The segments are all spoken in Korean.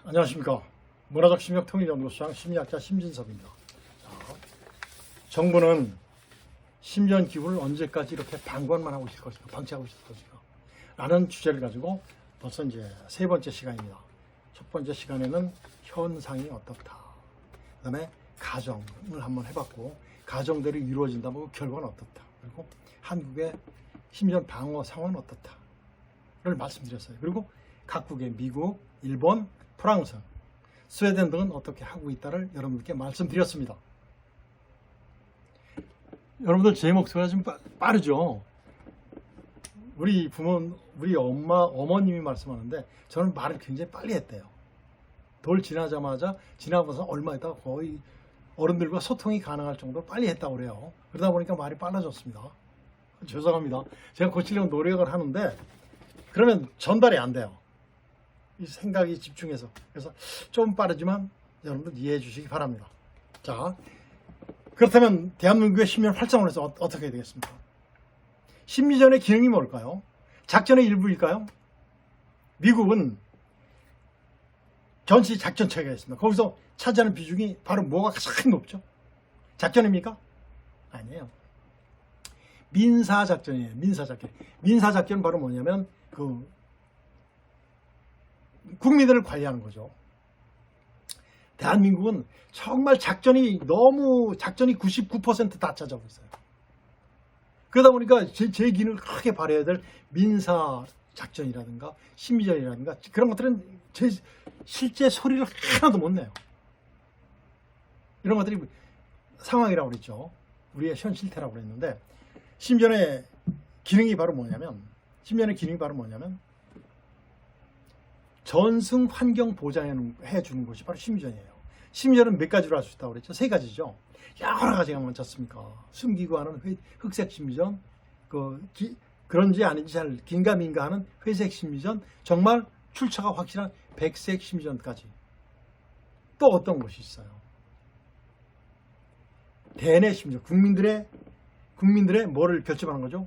안녕하십니까. 문화적 심리학 통일연구소장 심리학자 심진섭입니다. 정부는 심전기후를 언제까지 이렇게 방관만 하고 있을 것인가, 방치하고 있을 것인가 라는 주제를 가지고 벌써 이제 세 번째 시간입니다. 첫 번째 시간에는 현상이 어떻다, 그 다음에 가정을 한번 해봤고, 가정대로 이루어진다면 그 결과는 어떻다, 그리고 한국의 심전 방어 상황은 어떻다를 말씀드렸어요. 그리고 각국의 미국, 일본, 프랑스, 스웨덴 등은 어떻게 하고 있다를 여러분들께 말씀드렸습니다. 여러분들 제 목소리가 좀 빠르죠? 우리 우리 어머님이 말씀하는데 저는 말을 굉장히 빨리 했대요. 돌 지나자마자 지나고서 얼마 있다가 거의 어른들과 소통이 가능할 정도로 빨리 했다고 그래요. 그러다 보니까 말이 빨라졌습니다. 죄송합니다. 제가 고치려고 노력을 하는데 그러면 전달이 안 돼요. 이 생각이 집중해서. 그래서 좀 빠르지만 여러분들 이해해 주시기 바랍니다. 자, 그렇다면 대한민국의 심리를 활성화를 해서 어떻게 해야 되겠습니까? 심리전의 기능이 뭘까요? 작전의 일부일까요? 미국은 전시 작전 체계가 있습니다. 거기서 차지하는 비중이 바로 뭐가 가장 높죠? 작전입니까? 아니에요. 민사작전이에요. 민사작전. 민사작전은 바로 뭐냐면 국민들을 관리하는 거죠. 대한민국은 정말 작전이 99% 다 차지하고 있어요. 그러다 보니까 제 기능을 크게 발휘해야 될 민사작전이라든가 심리전이라든가 그런 것들은 제 실제 소리를 하나도 못 내요. 이런 것들이 상황이라고 그랬죠. 우리의 현 실태라고 그랬는데, 심전의 기능이 바로 뭐냐면 전승 환경 보장해 주는 것이 바로 심리전이에요. 심리전은 몇 가지로 할 수 있다고 그랬죠? 세 가지죠. 여러 가지가 많지 않습니까? 숨기고 하는 흑색 심리전, 그런지 아닌지 잘 긴가민가 하는 회색 심리전, 정말 출처가 확실한 백색 심리전까지. 또 어떤 것이 있어요? 대내 심리전, 국민들의 뭐를 결집하는 거죠?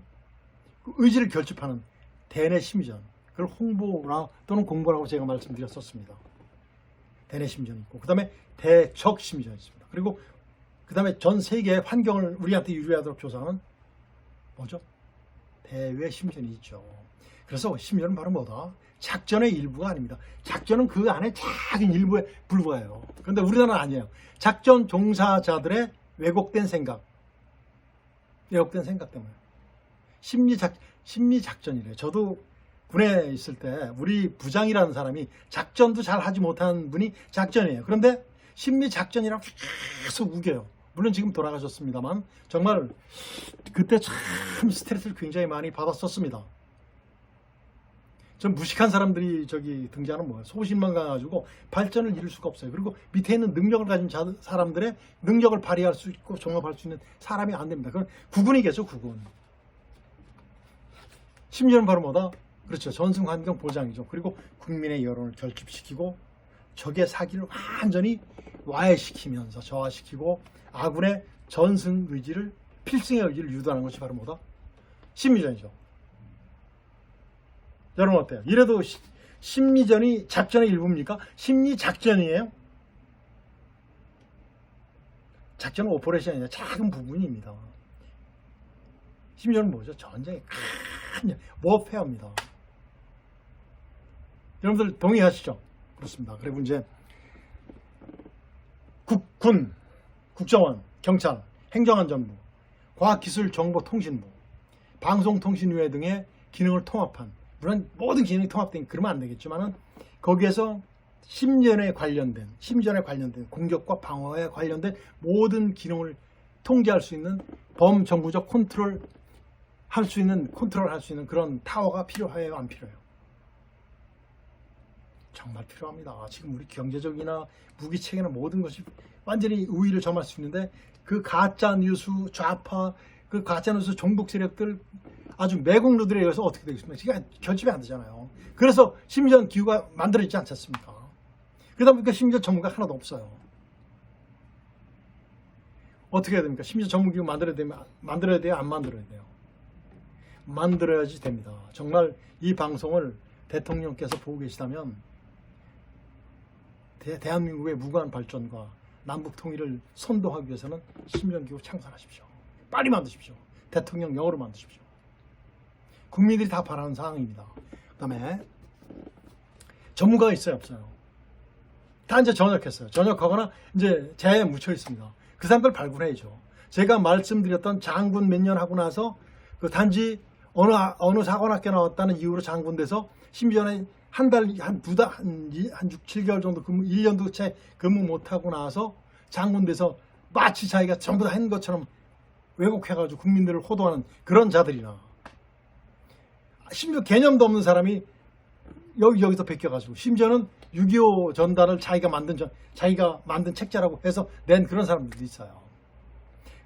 의지를 결집하는 대내 심리전. 그걸 홍보나 또는 공부라고 제가 말씀드렸었습니다. 대내 심리전이 있고, 그 다음에 대적 심리전이 있습니다. 그리고 그 다음에 전 세계의 환경을 우리한테 유리하도록 조성하는 뭐죠? 대외 심리전이 있죠. 그래서 심리전은 바로 뭐다? 작전의 일부가 아닙니다. 작전은 그 안에 작은 일부에 불과해요. 그런데 우리나라는 아니에요. 작전 종사자들의 왜곡된 생각 때문에 심리작전이래요. 저도 군에 있을 때 우리 부장이라는 사람이 작전도 잘 하지 못한 분이 작전이에요. 그런데 심리작전이라고 계속 우겨요. 물론 지금 돌아가셨습니다만 정말 그때 참 스트레스를 굉장히 많이 받았었습니다. 전 무식한 사람들이 등장하는 뭐예요? 소신만 가가지고 발전을 이룰 수가 없어요. 그리고 밑에 있는 능력을 가진 사람들의 능력을 발휘할 수 있고 종합할 수 있는 사람이 안 됩니다. 그건 국군이겠죠, 국군. 심지어는 바로 뭐다? 그렇죠. 전승환경 보장이죠. 그리고 국민의 여론을 결집시키고 적의 사기를 완전히 와해시키면서 저하시키고 아군의 전승 의지를, 필승의 의지를 유도하는 것이 바로 뭐다? 심리전이죠. 여러분 어때요? 이래도 심리전이 작전의 일부입니까? 심리작전이에요? 작전은 오퍼레이션이 아니라 작은 부분입니다. 심리전은 뭐죠? 전쟁의 큰 워페어입니다. 여러분들 동의하시죠? 그렇습니다. 그리고 이제 국군, 국정원, 경찰, 행정안전부, 과학기술정보통신부, 방송통신위원 등의 기능을 통합한, 물론 모든 기능이 통합된 그러면 안 되겠지만은 거기에서 심전에 관련된 공격과 방어에 관련된 모든 기능을 통제할 수 있는 범정부적 컨트롤 할 수 있는 그런 타워가 필요해요, 안 필요해요? 정말 필요합니다. 지금 우리 경제적이나 무기 체계나 모든 것이 완전히 우위를 점할 수 있는데 그 가짜 뉴스 좌파, 그 가짜 뉴스 종북 세력들 아주 매국노들에 의해서 어떻게 되겠습니까? 지금 결집이 안 되잖아요. 그래서 심리전 기구가 만들어지지 않지 않습니까? 그러다 보니까 심리전 전문가가 하나도 없어요. 어떻게 해야 됩니까? 심리전 전문기구 만들어야 돼요? 안 만들어야 돼요? 만들어야지 됩니다. 정말 이 방송을 대통령께서 보고 계시다면 대한민국의 무관 발전과 남북 통일을 선도하기 위해서는 심전기구 창설하십시오. 빨리 만드십시오. 대통령령으로 만드십시오. 국민들이 다 바라는 사항입니다. 그다음에 전문가가 있어요, 없어요? 다 이제 전역했어요. 전역하거나 이제 재해에 묻혀 있습니다. 그 사람들 발굴해야죠. 제가 말씀드렸던 장군 몇 년 하고 나서 그 단지 어느 사관학교 나왔다는 이유로 장군 돼서 심지어는 한 달, 한 6, 7개월 정도 근무, 1년도 채 근무 못하고 나서 장군 돼서 마치 자기가 전부 다 한 것처럼 왜곡해가지고 국민들을 호도하는 그런 자들이나 심지어 개념도 없는 사람이 여기서 베껴가지고 심지어는 6.25 전단을 자기가 만든 책자라고 해서 낸 그런 사람들도 있어요.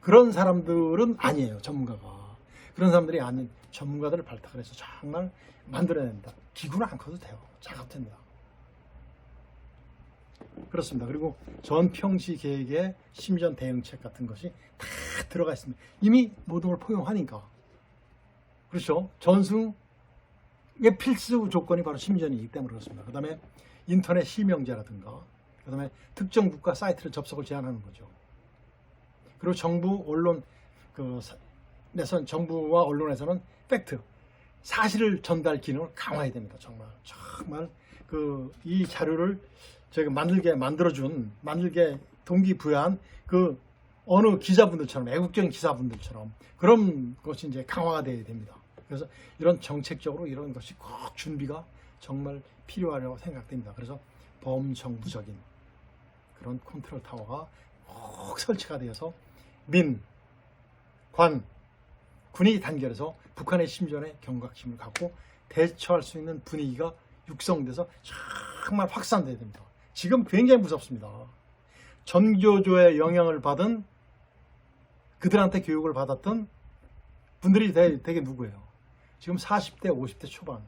그런 사람들은 아니에요, 전문가가. 그런 사람들이 아닌 전문가들을 발탁을 해서 정말 만들어야 된다. 기구는 안 커도 돼요. 작아도 됩니다. 그렇습니다. 그리고 전평시 계획에 심전 대응책 같은 것이 다 들어가 있습니다. 이미 모든 걸 포용하니까. 그렇죠. 전승의 필수 조건이 바로 심전이기 때문에 그렇습니다. 그 다음에 인터넷 실명제라든가, 그 다음에 특정 국가 사이트를 접속을 제한하는 거죠. 그리고 정부, 언론, 정부와 언론에서는 팩트, 사실을 전달 기능을 강화해야 됩니다. 정말 이 자료를 저희가 만들게 동기부여한 그 어느 기자분들처럼, 애국적인 기자분들처럼 그런 것이 이제 강화가 돼야 됩니다. 그래서 이런 정책적으로 이런 것이 꼭 준비가 정말 필요하다고 생각됩니다. 그래서 범정부적인 그런 컨트롤 타워가 꼭 설치가 되어서 민, 관, 군이 단결해서 북한의 심전에 경각심을 갖고 대처할 수 있는 분위기가 육성돼서 정말 확산돼야 됩니다. 지금 굉장히 무섭습니다. 전교조의 영향을 받은 그들한테 교육을 받았던 분들이 되게 누구예요? 지금 40대, 50대 초반.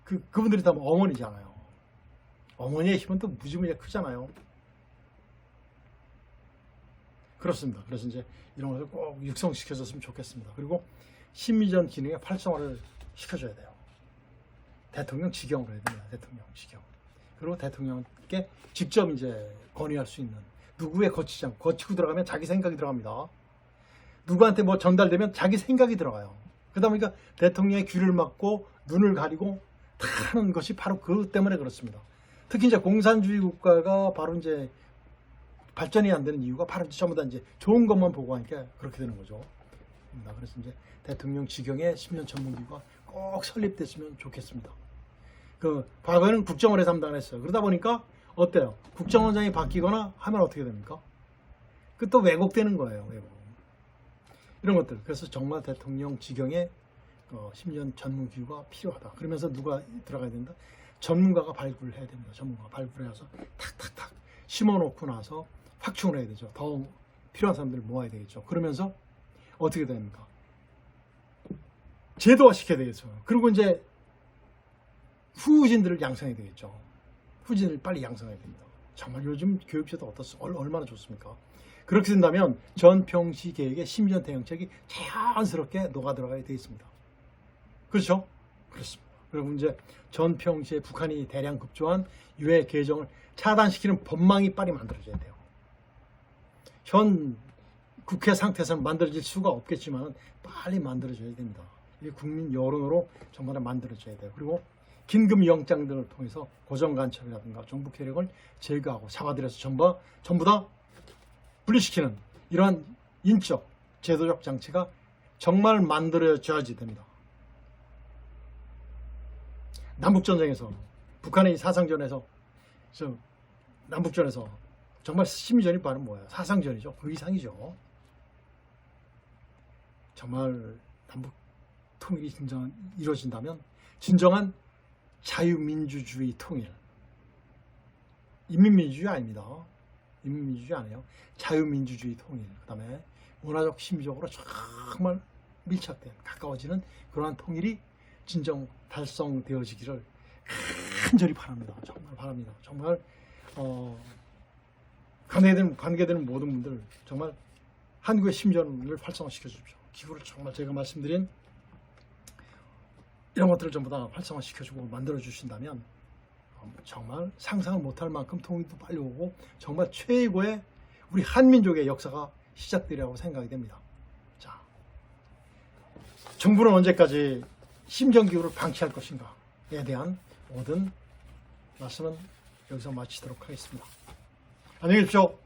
그분들이 다 어머니잖아요. 어머니의 힘은 또 무지무지하게 크잖아요. 그렇습니다. 그래서 이제 이런 것을 꼭 육성시켜줬으면 좋겠습니다. 그리고 심리전 기능의 활성화를 시켜줘야 돼요. 대통령 직영으로 해야 됩니다. 대통령 직영. 그리고 대통령께 직접 이제 건의할 수 있는 누구의 거치고 들어가면 자기 생각이 들어갑니다. 누구한테 뭐 전달되면 자기 생각이 들어가요. 그러다 보니까 대통령의 귀를 막고 눈을 가리고 다 하는 것이 바로 그 때문에 그렇습니다. 특히 이제 공산주의 국가가 바로 이제 발전이 안 되는 이유가 바로 전부 다 이제 좋은 것만 보고 하니까 그렇게 되는 거죠. 그래서 이제 대통령 직영의 심전 전문기구가 꼭 설립됐으면 좋겠습니다. 과거에는 국정원에 담당을 했어요. 그러다 보니까 어때요? 국정원장이 바뀌거나 하면 어떻게 됩니까? 또 왜곡되는 거예요. 왜곡. 이런 것들. 그래서 정말 대통령 직영의 심전 전문기구가 필요하다. 그러면서 누가 들어가야 된다? 전문가가 발굴을 해야 됩니다. 전문가가 발굴해서 탁탁탁 심어놓고 나서 확충을 해야 되죠. 더 필요한 사람들을 모아야 되겠죠. 그러면서 어떻게 됩니까? 제도화 시켜야 되겠죠. 그리고 이제 후진들을 양성해야 되겠죠. 후진을 빨리 양성해야 됩니다. 정말 요즘 교육제도 얼마나 좋습니까? 그렇게 된다면 전평시 계획의 심전 대응책이 자연스럽게 녹아 들어가야 되어 있습니다. 그렇죠? 그렇습니다. 그리고 이제 전평시에 북한이 대량 급조한 유해 개정을 차단시키는 법망이 빨리 만들어져야 돼요. 현 국회 상태에서는 만들어질 수가 없겠지만 빨리 만들어져야 됩니다. 이 국민 여론으로 정말 만들어져야 돼요. 그리고 긴급영장들을 통해서 고정간첩이라든가 정부 세력을 제거하고 잡아들여서 전부 다 분리시키는 이러한 인적, 제도적 장치가 정말 만들어져야지 됩니다. 남북전쟁에서 북한의 사상전에서 남북전에서 정말 심리전이 바로 뭐예요? 사상전이죠. 그 이상이죠. 정말 남북 통일이 이루어진다면 진정한 자유민주주의 통일. 인민민주주의 아닙니다. 인민민주주의 아니에요. 자유민주주의 통일. 그 다음에 문화적, 심리적으로 정말 밀착된, 가까워지는 그러한 통일이 진정 달성되어지기를 간절히 바랍니다. 정말 바랍니다. 정말 관계되는 모든 분들 정말 한국의 심전을 활성화시켜 주십시오. 기구를 정말 제가 말씀드린 이런 것들을 전부 다 활성화시켜주고 만들어 주신다면 정말 상상을 못할 만큼 통일도 빨리 오고 정말 최고의 우리 한민족의 역사가 시작되리라고 생각이 됩니다. 자, 정부는 언제까지 심정기후를 방치할 것인가에 대한 모든 말씀은 여기서 마치도록 하겠습니다. 안녕히 계십시오.